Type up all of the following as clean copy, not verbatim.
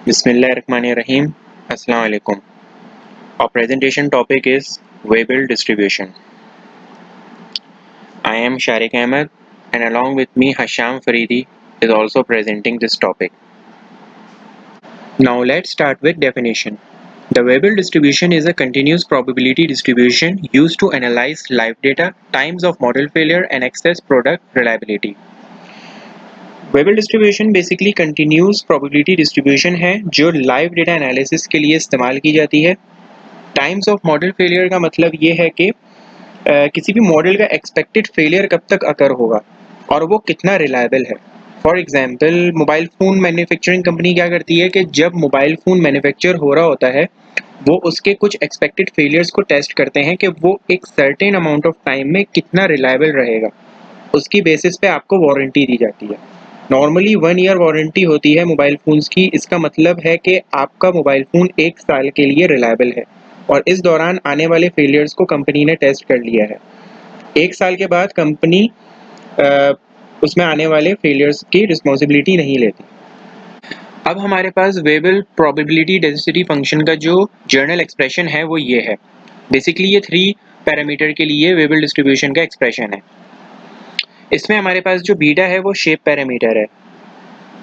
Bismillahirrahmanirrahim. Assalamu alaikum. Our presentation topic is Weibull distribution. I am Sharik Ahmed and along with me Hasham Faridi is also presenting this topic. Now let's start with definition. The Weibull distribution is a continuous probability distribution used to analyze live data, times of model failure and assess product reliability. Weibull distribution basically continuous probability distribution है जो live data analysis के लिए इस्तेमाल की जाती है। Times of model failure का मतलब ये है कि किसी भी मॉडल का एक्सपेक्टेड फेलियर कब तक अकर होगा और वो कितना रिलायबल है। For example mobile phone manufacturing company क्या करती है कि जब मोबाइल फ़ोन मैन्युफैक्चर हो रहा होता है वो उसके कुछ एक्सपेक्टेड फेलियर्स को टेस्ट करते हैं कि वो एक सर्टेन अमाउंट ऑफ टाइम में कितना रिलायबल रहेगा। उसकी बेसिस पे आपको वारंटी दी जाती है। नॉर्मली 1 ईयर वारंटी होती है मोबाइल फ़ोन्स की। इसका मतलब है कि आपका मोबाइल फ़ोन 1 साल के लिए रिलायबल है और इस दौरान आने वाले फेलियर्स को कंपनी ने टेस्ट कर लिया है। 1 साल के बाद कंपनी उसमें आने वाले फेलियर्स की रिस्पॉन्सिबिलिटी नहीं लेती। अब हमारे पास वेबल प्रोबेबिलिटी डेंसिटी फंक्शन का जो जर्नल एक्सप्रेशन है वो ये है। बेसिकली ये 3 पैरामीटर के लिए वेबल डिस्ट्रीब्यूशन का एक्सप्रेशन है। इसमें हमारे पास जो बीटा है वो शेप पैरामीटर है।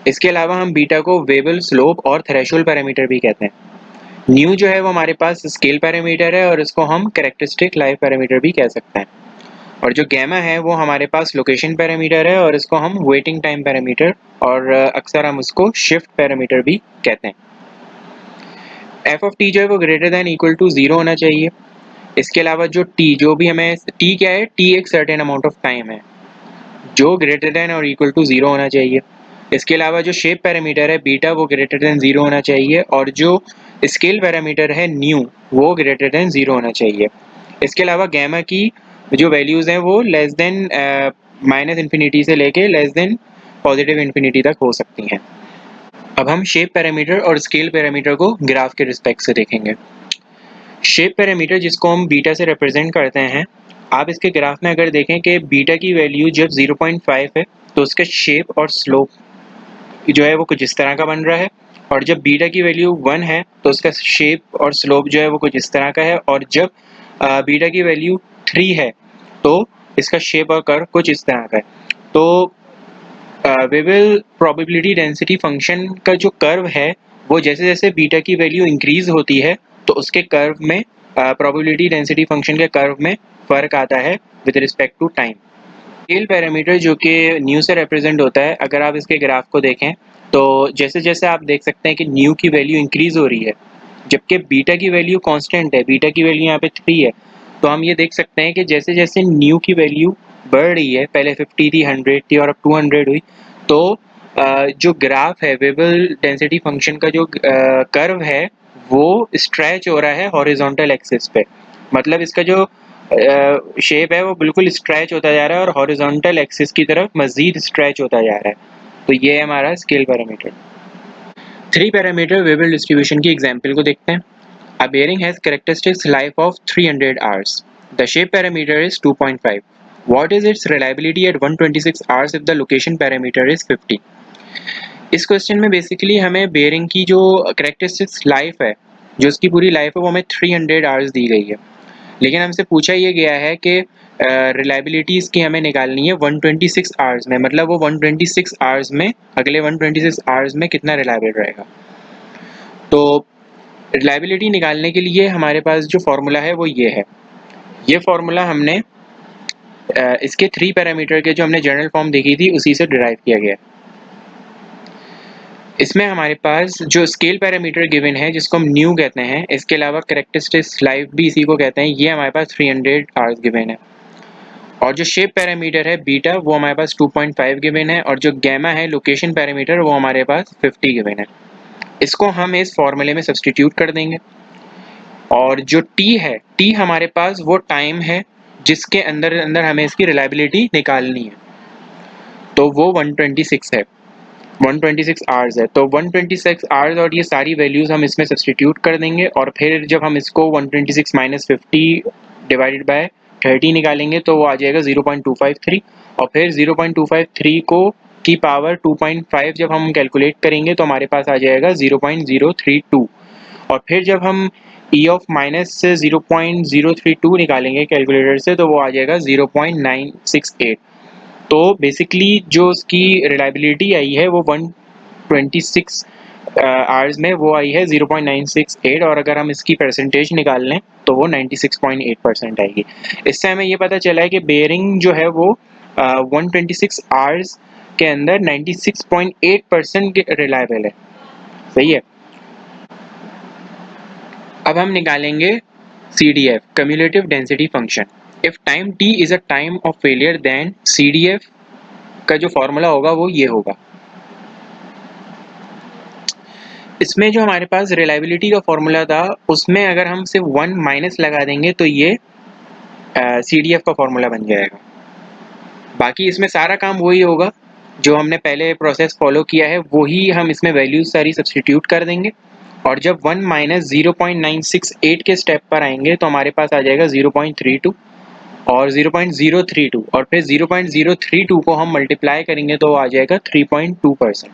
इसके अलावा हम बीटा को वेबल, स्लोप और थ्रेशोल्ड पैरामीटर भी कहते हैं। न्यू जो है वो हमारे पास स्केल पैरामीटर है और इसको हम कैरेक्टरिस्टिक लाइव पैरामीटर भी कह सकते हैं। और जो गैमा है वो हमारे पास लोकेशन पैरामीटर है और इसको हम वेटिंग टाइम पैरामीटर और अक्सर हम उसको शिफ्ट पैरामीटर भी कहते हैं। एफ ऑफ टी जो है वो ग्रेटर देन इक्वल टू 0 होना चाहिए। इसके अलावा जो टी जो भी हमें टी क्या है, टी एक सर्टेन अमाउंट ऑफ टाइम है जो ग्रेटर देन और इक्वल टू 0 होना चाहिए। इसके अलावा जो शेप पैरामीटर है बीटा वो ग्रेटर देन 0 होना चाहिए और जो स्केल पैरामीटर है न्यू वो ग्रेटर देन 0 होना चाहिए। इसके अलावा गैमा की जो वैल्यूज़ हैं वो लेस देन माइनस इन्फिनिटी से लेके लेस देन पॉजिटिव इन्फिनिटी तक हो सकती हैं। अब हम शेप पैरामीटर और स्केल पैरामीटर को ग्राफ के रिस्पेक्ट से देखेंगे। शेप पैरामीटर जिसको हम बीटा से रिप्रेजेंट करते हैं, आप इसके ग्राफ में अगर देखें कि बीटा की वैल्यू जब 0.5 है तो उसका शेप और स्लोप जो है वो कुछ इस तरह का बन रहा है और जब बीटा की वैल्यू 1 है तो उसका शेप और स्लोप जो है वो कुछ इस तरह का है और जब बीटा की वैल्यू 3 है तो इसका शेप और कर्व कुछ इस तरह का है। तो वेबल प्रोबेबिलिटी डेंसिटी फंक्शन का जो कर्व है वो जैसे जैसे बीटा की वैल्यू इंक्रीज होती है तो उसके कर्व में प्रोबेबिलिटी डेंसिटी फंक्शन के कर्व में फ़र्क आता है with respect to time. Scale parameter जो कि न्यू से रिप्रेजेंट होता है, अगर आप इसके ग्राफ को देखें तो जैसे जैसे आप देख सकते हैं कि न्यू की वैल्यू इंक्रीज हो रही है जबकि बीटा की वैल्यू कांस्टेंट है। बीटा की वैल्यू यहाँ पे 3 है तो हम ये देख सकते हैं कि जैसे जैसे न्यू की वैल्यू बढ़ रही है, पहले 50 थी, 100 थी और अब 200 हुई, तो जो ग्राफ है वेबल डेंसिटी फंक्शन का जो कर्व है वो स्ट्रेच हो रहा है हॉरिजॉन्टल एक्सिस पे। मतलब इसका जो शेप है वो बिल्कुल स्ट्रेच होता जा रहा है और हॉरिजॉन्टल एक्सिस की तरफ मजीद स्ट्रेच होता जा रहा है। तो ये है हमारा स्केल पैरामीटर। 3 पैरामीटर वेबल डिस्ट्रीब्यूशन की एग्जांपल को देखते हैं। A bearing has characteristics life of 300 hours. The shape parameter is 2.5. What is its reliability at 126 hours if the location parameter is 50? इस क्वेश्चन में बेसिकली हमें बेयरिंग की जो कैरेक्टरिस्टिक्स लाइफ है, जो उसकी पूरी लाइफ है वो हमें 300 आवर्स दी गई है, लेकिन हमसे पूछा ये गया है कि रिलायबिलिटी इसकी हमें निकालनी है 126 आवर्स में। मतलब वो 126 आवर्स में, अगले 126 आवर्स में कितना रिलायबल रहेगा। तो रिलायबिलिटी निकालने के लिए हमारे पास जो फॉर्मूला है वो ये है। ये फॉर्मूला हमने इसके 3 पैरामीटर के जो हमने जनरल फॉर्म देखी थी उसी से डिराइव किया गया है। इसमें हमारे पास जो स्केल पैरामीटर गिवन है जिसको हम न्यू कहते हैं, इसके अलावा कैरेक्टरिस्टिक्स लाइफ भी इसी को कहते हैं, ये हमारे पास 300 आवर्स गिवन है। और जो शेप पैरामीटर है बीटा वो हमारे पास 2.5 गिवन है और जो गैमा है लोकेशन पैरामीटर वो हमारे पास 50 गिवन है। इसको हम इस फॉर्मूले में सब्सटीट्यूट कर देंगे और जो टी है, टी हमारे पास वो टाइम है जिसके अंदर अंदर हमें इसकी रिलायबिलिटी निकालनी है, तो वो 126 है, 126 आवर्स है। तो 126 आवर्स और ये सारी वैल्यूज हम इसमें सब्सटीट्यूट कर देंगे और फिर जब हम इसको 126 माइनस 50 डिवाइडेड बाय 30 निकालेंगे तो वो आ जाएगा 0.253 और फिर 0.253 को की पावर 2.5 जब हम कैलकुलेट करेंगे तो हमारे पास आ जाएगा 0.032, और फिर जब हम e ऑफ माइनस से 0.032 निकालेंगे कैलकुलेटर से तो वो आ जाएगा 0.968। तो बेसिकली जो उसकी रिलायबिलिटी आई है वो 126 आवर्स में वो आई है 0.968, और अगर हम इसकी परसेंटेज निकाल लें तो वो 96.8% आएगी। इससे हमें ये पता चला है कि बेयरिंग जो है वो 126 आवर्स के अंदर 96.8% रिलायबल है। सही है। अब हम निकालेंगे CDF, cumulative density function. If time t is a time of failure, then CDF का जो फॉर्मूला होगा वो ये होगा। इसमें जो हमारे पास रिलायबिलिटी का फॉर्मूला था उसमें अगर हम सिर्फ 1 माइनस लगा देंगे तो ये CDF का फॉर्मूला बन जाएगा। बाकी इसमें सारा काम वही होगा जो हमने पहले प्रोसेस फॉलो किया है, वही हम इसमें वैल्यूज सारी सब्सटीट्यूट कर देंगे, और जब 1 माइनस 0.968 के स्टेप पर आएंगे तो हमारे पास आ जाएगा 0.32 और 0.032, और फिर 0.032 को हम मल्टीप्लाई करेंगे तो आ जाएगा 3.2%।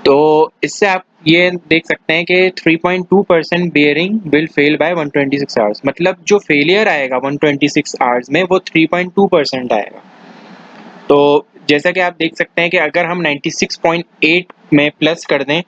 तो इससे आप ये देख सकते हैं कि 3.2% bearing will fail by 126 hours, मतलब जो फेलियर आएगा 126 आवर्स में वो 3.2% आएगा। तो जैसा कि आप देख सकते हैं कि अगर हम 96.8 में प्लस कर दें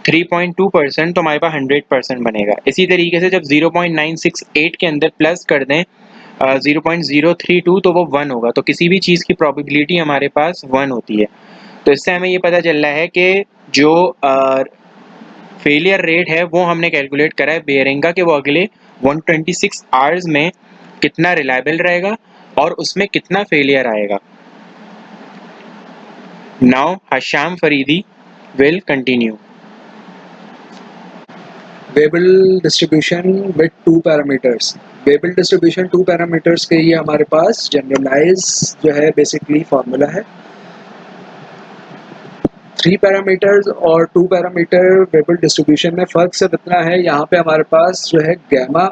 3.2% तो हमारे पास 100% बनेगा। इसी तरीके से जब 0.968 के अंदर प्लस कर दें 0.032 तो वो 1 होगा। तो किसी भी चीज़ की प्रोबेबिलिटी हमारे पास 1 होती है। तो इससे हमें ये पता चल रहा है कि जो फेलियर रेट है वो हमने कैलकुलेट करा है बेयरिंग का कि वो अगले 126 आवर्स में कितना रिलायबल रहेगा और उसमें कितना फेलियर आएगा। Now Hasham Faridi will continue. Weibull distribution with 2 parameters. Weibull distribution 2 parameters के लिए हमारे पास जनरलाइज जो है बेसिकली फार्मूला है। 3 पैरामीटर्स और 2 पैरामीटर वेबल डिस्ट्रीब्यूशन में फ़र्क सिर्फ इतना है, यहाँ पे हमारे पास जो है गैमा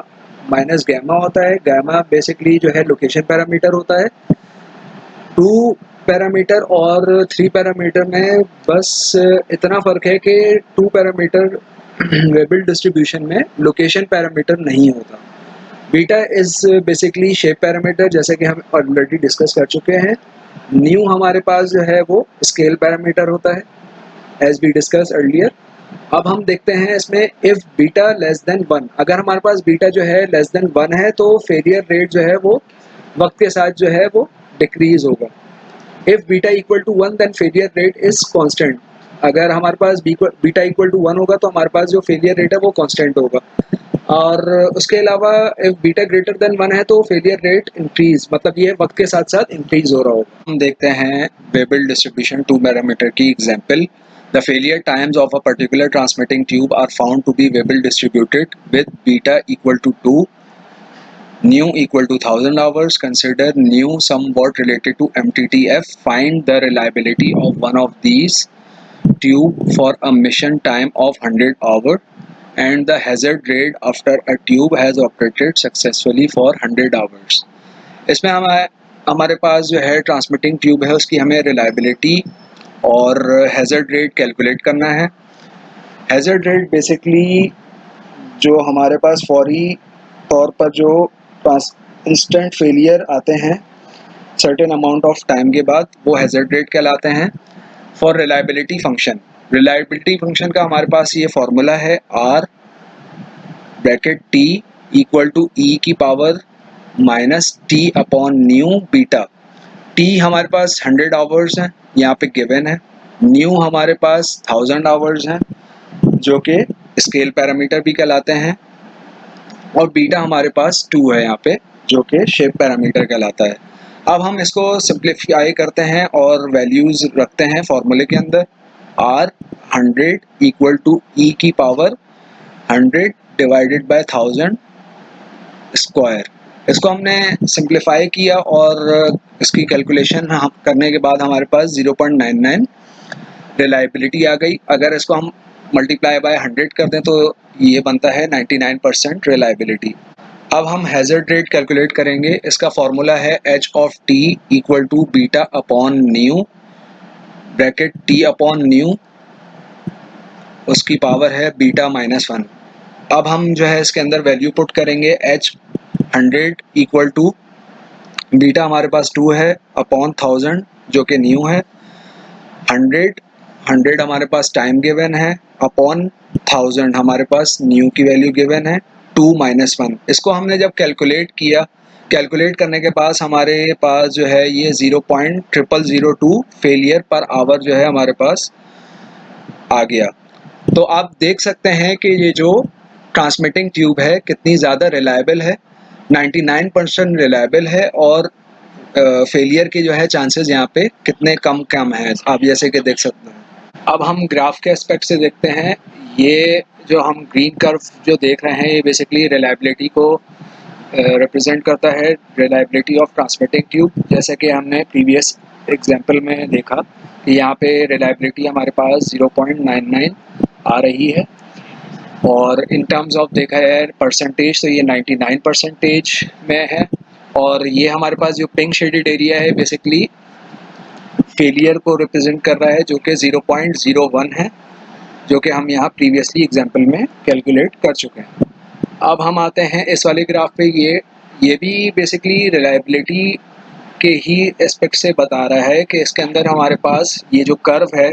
माइनस गैमा होता है। गैमा बेसिकली जो है लोकेशन पैरामीटर होता है। 2 पैरामीटर और 3 पैरामीटर में बस इतना फ़र्क है कि 2 पैरामीटर वेबल डिस्ट्रीब्यूशन में लोकेशन पैरामीटर नहीं होता। Beta is basically shape parameter, जैसे कि हम ऑलरेडी डिस्कस कर चुके हैं। न्यू हमारे पास जो है वो स्केल पैरामीटर होता है एज बी डिस्कस अर्लियर। अब हम देखते हैं इसमें इफ़ बीटा लेस देन 1, अगर हमारे पास बीटा जो है लेस देन 1 है तो फेलियर रेट जो है वो वक्त के साथ जो है वो डिक्रीज होगा। If beta equal to 1 then failure rate is constant. अगर हमारे पास बीटा इक्वल टू 1 होगा तो हमारे पास जो फेलियर रेट है वो कांस्टेंट होगा। और उसके अलावा इफ बीटा ग्रेटर देन 1 है तो फेलियर रेट इंक्रीज, मतलब ये वक्त के साथ साथ इंक्रीज हो रहा होगा। हम देखते हैं वेबल डिस्ट्रीब्यूशन 2 पैरामीटर की example. The failure times of a particular transmitting tube are found to be Weibull distributed with beta equal to 2, nu equal to 1000 hours. Consider nu somewhat related to MTTF. Find the reliability of one of these tube for a mission time of 100 hour and the hazard rate after a tube has operated successfully for 100 hours. इसमें हमारे पास जो है transmitting tube है उसकी हमें reliability और hazard rate calculate करना है। हैज़र्ड रेट बेसिकली जो हमारे पास फौरी तौर पर जो इंस्टेंट फेलियर आते हैं सर्टेन अमाउंट ऑफ टाइम के बाद वो हैज़र्ड रेट कहलाते हैं। For reliability function, reliability function का हमारे पास ये फॉर्मूला है R bracket T equal to E की power minus T upon nu beta. T हमारे पास 100 आवर्स हैं, यहाँ पे गिवन है। न्यू हमारे पास 1000 आवर्स हैं जो कि स्केल पैरामीटर भी कहलाते हैं, और बीटा हमारे पास 2 है यहाँ पे जो कि शेप पैरामीटर कहलाता है। अब हम इसको सिंप्लीफाई करते हैं और वैल्यूज़ रखते हैं फॉर्मूले के अंदर। R 100 इक्वल टू E की पावर 100 डिवाइडेड बाय 1000 स्क्वायर। इसको हमने सिंप्लीफाई किया और इसकी कैलकुलेशन करने के बाद हमारे पास 0.99 रिलायबिलिटी आ गई। अगर इसको हम मल्टीप्लाई बाय 100 कर दें तो ये बनता है 99% रिलायबिलिटी। अब हम हैज़र्ड रेट कैलकुलेट करेंगे। इसका फॉर्मूला है H of T equal to beta upon nu bracket T upon nu, उसकी पावर है बीटा -1। अब हम जो है इसके अंदर वैल्यू पुट करेंगे, h 100 इक्वल टू बीटा हमारे पास 2 है अपॉन 1000 जो कि न्यू है, 100 हमारे पास टाइम गिवन है अपॉन 1000 हमारे पास न्यू की वैल्यू गिवन है 2 - 1। इसको हमने जब कैलकुलेट करने के पास हमारे पास जो है ये 0.0002 फेलियर पर आवर जो है हमारे पास आ गया। तो आप देख सकते हैं कि ये जो ट्रांसमिटिंग ट्यूब है कितनी ज़्यादा रिलायबल है, 99% रिलायबल है, और फेलियर के जो है चांसेस यहाँ पे कितने कम हैं, आप जैसे कि देख सकते हैं। अब हम ग्राफ के एस्पेक्ट से देखते हैं। ये जो हम ग्रीन कर्व जो देख रहे हैं ये बेसिकली रिलायबिलिटी को रिप्रेजेंट करता है, रिलायबिलिटी ऑफ ट्रांसमिटिंग ट्यूब। जैसे कि हमने प्रीवियस एग्जांपल में देखा कि यहाँ पे रिलायबिलिटी हमारे पास 0.99 आ रही है, और इन टर्म्स ऑफ देखा है परसेंटेज तो ये 99% में है। और ये हमारे पास जो पिंक शेडेड एरिया है बेसिकली फेलियर को रिप्रेजेंट कर रहा है, जो कि 0.01 है, जो कि हम यहाँ प्रीवियसली एग्जांपल में कैलकुलेट कर चुके हैं। अब हम आते हैं इस वाले ग्राफ पे। ये भी बेसिकली रिलायबिलिटी के ही एस्पेक्ट से बता रहा है कि इसके अंदर हमारे पास ये जो कर्व है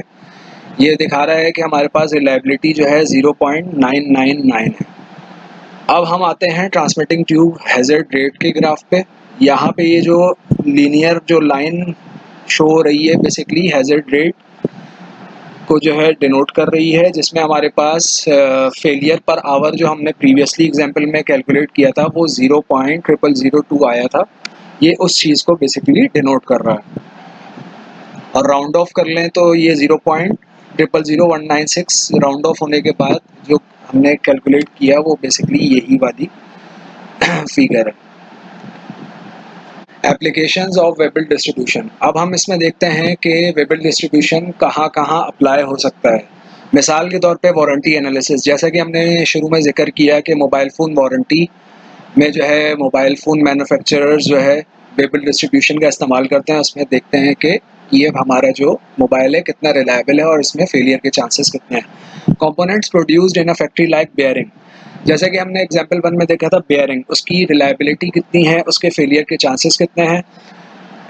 ये दिखा रहा है कि हमारे पास रिलायबिलिटी जो है 0.999 है। अब हम आते हैं ट्रांसमिटिंग ट्यूब हैज़र्ड रेट के ग्राफ पे। यहाँ पे ये जो लीनियर जो लाइन शो हो रही है बेसिकली हैज़र्ड रेट को जो है डिनोट कर रही है, जिसमें हमारे पास फेलियर पर आवर जो हमने प्रीवियसली एग्जांपल में कैलकुलेट किया था वो 0.0002 आया था। ये उस चीज़ को बेसिकली डिनोट कर रहा है। और राउंड ऑफ कर लें तो ये 0.000196 राउंड ऑफ होने के बाद जो हमने कैलकुलेट किया वो बेसिकली यही वाली फिगर है। Applications of Weibull distribution. अब हम इसमें देखते हैं कि वेबल डिस्ट्रीब्यूशन कहाँ कहाँ अप्लाई हो सकता है। मिसाल के तौर पे वारंटी एनालिसिस, जैसा कि हमने शुरू में जिक्र किया कि मोबाइल फ़ोन वारंटी में जो है मोबाइल फ़ोन मैन्युफैक्चरर्स जो है वेबल डिस्ट्रीब्यूशन का इस्तेमाल करते हैं। उसमें देखते हैं कि ये हमारा जो मोबाइल है कितना रिलायबल है और इसमें फेलियर के चांसेस कितने हैं। Components produced in a factory like bearing, जैसे कि हमने एग्जांपल 1 में देखा था बेयरिंग, उसकी रिलायबिलिटी कितनी है, उसके फेलियर के चांसेस कितने हैं।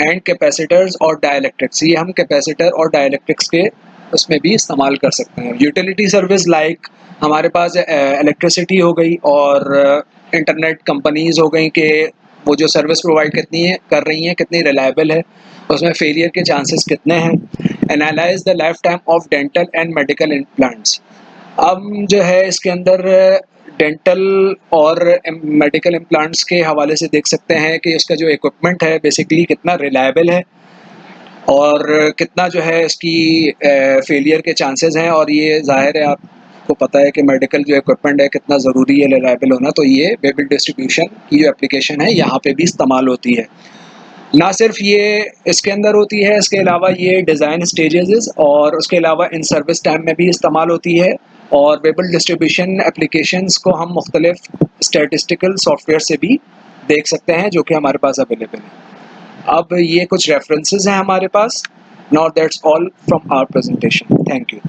एंड कैपेसिटर्स और डाइलेक्ट्रिक्स, ये हम कैपेसिटर और डाइलेक्ट्रिक्स के उसमें भी इस्तेमाल कर सकते हैं। यूटिलिटी सर्विस लाइक हमारे पास इलेक्ट्रिसिटी हो गई और इंटरनेट कंपनीज हो गई कि वो जो सर्विस प्रोवाइड कितनी है कर रही हैं, कितनी रिलायबल है, उसमें फेलियर के चांसेस कितने हैं। Analyse the life time of dental and medical implants. अब जो है इसके अंदर डेंटल और मेडिकल इम्प्लांट्स के हवाले से देख सकते हैं कि उसका जो इक्विपमेंट है बेसिकली कितना रिलायबल है और कितना जो है इसकी फेलियर के चांसेस हैं। और ये जाहिर है आपको पता है कि मेडिकल जो इक्विपमेंट है कितना ज़रूरी है रिलायबल होना, तो ये वेबल डिस्ट्रीब्यूशन की जो एप्लीकेशन है यहाँ पे भी इस्तेमाल होती है। ना सिर्फ ये इसके अंदर होती है, इसके अलावा ये डिज़ाइन स्टेजेस और उसके अलावा इन सर्विस टाइम में भी इस्तेमाल होती है। और वेबल डिस्ट्रीब्यूशन एप्लीकेशंस को हम मुख्तलिफ स्टैटिस्टिकल सॉफ्टवेयर से भी देख सकते हैं जो कि हमारे पास अवेलेबल है। अब ये कुछ रेफरेंसेस हैं हमारे पास। Now that's all from our presentation. Thank you.